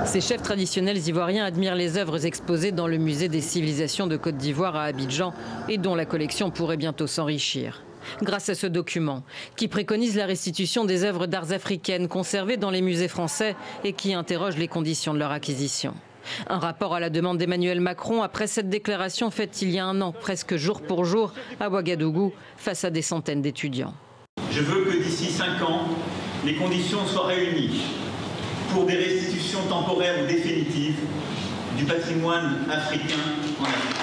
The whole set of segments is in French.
Ces chefs traditionnels ivoiriens admirent les œuvres exposées dans le musée des civilisations de Côte d'Ivoire à Abidjan et dont la collection pourrait bientôt s'enrichir. Grâce à ce document, qui préconise la restitution des œuvres d'arts africaines conservées dans les musées français et qui interroge les conditions de leur acquisition. Un rapport à la demande d'Emmanuel Macron après cette déclaration faite il y a un an, presque jour pour jour, à Ouagadougou, face à des centaines d'étudiants. Je veux que d'ici 5 ans, les conditions soient réunies pour des restitutions temporaires ou définitives du patrimoine africain en Afrique.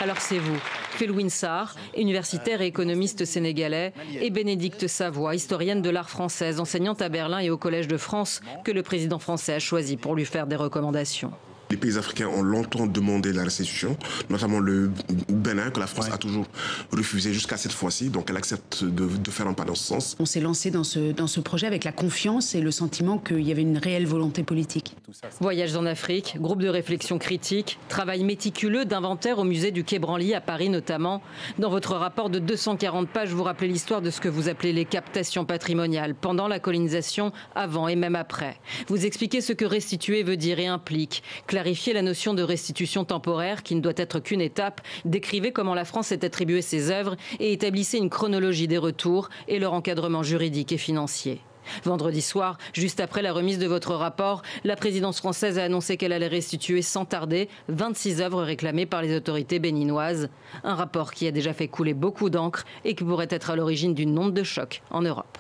Alors c'est vous, Felwine Sarr, universitaire et économiste sénégalais, et Bénédicte Savoie, historienne de l'art française, enseignante à Berlin et au Collège de France, que le président français a choisi pour lui faire des recommandations. Les pays africains ont longtemps demandé la restitution, notamment le Bénin, que la France a toujours refusé jusqu'à cette fois-ci. Donc elle accepte de faire un pas dans ce sens. On s'est lancé dans ce projet avec la confiance et le sentiment qu'il y avait une réelle volonté politique. Voyages en Afrique, groupe de réflexion critique, travail méticuleux d'inventaire au musée du Quai Branly à Paris notamment. Dans votre rapport de 240 pages, vous rappelez l'histoire de ce que vous appelez les captations patrimoniales pendant la colonisation, avant et même après. Vous expliquez ce que restituer veut dire et implique. Clarifier la notion de restitution temporaire qui ne doit être qu'une étape, décrivez comment la France s'est attribué ses œuvres et établissez une chronologie des retours et leur encadrement juridique et financier. Vendredi soir, juste après la remise de votre rapport, la présidence française a annoncé qu'elle allait restituer sans tarder 26 œuvres réclamées par les autorités béninoises. Un rapport qui a déjà fait couler beaucoup d'encre et qui pourrait être à l'origine d'une onde de choc en Europe.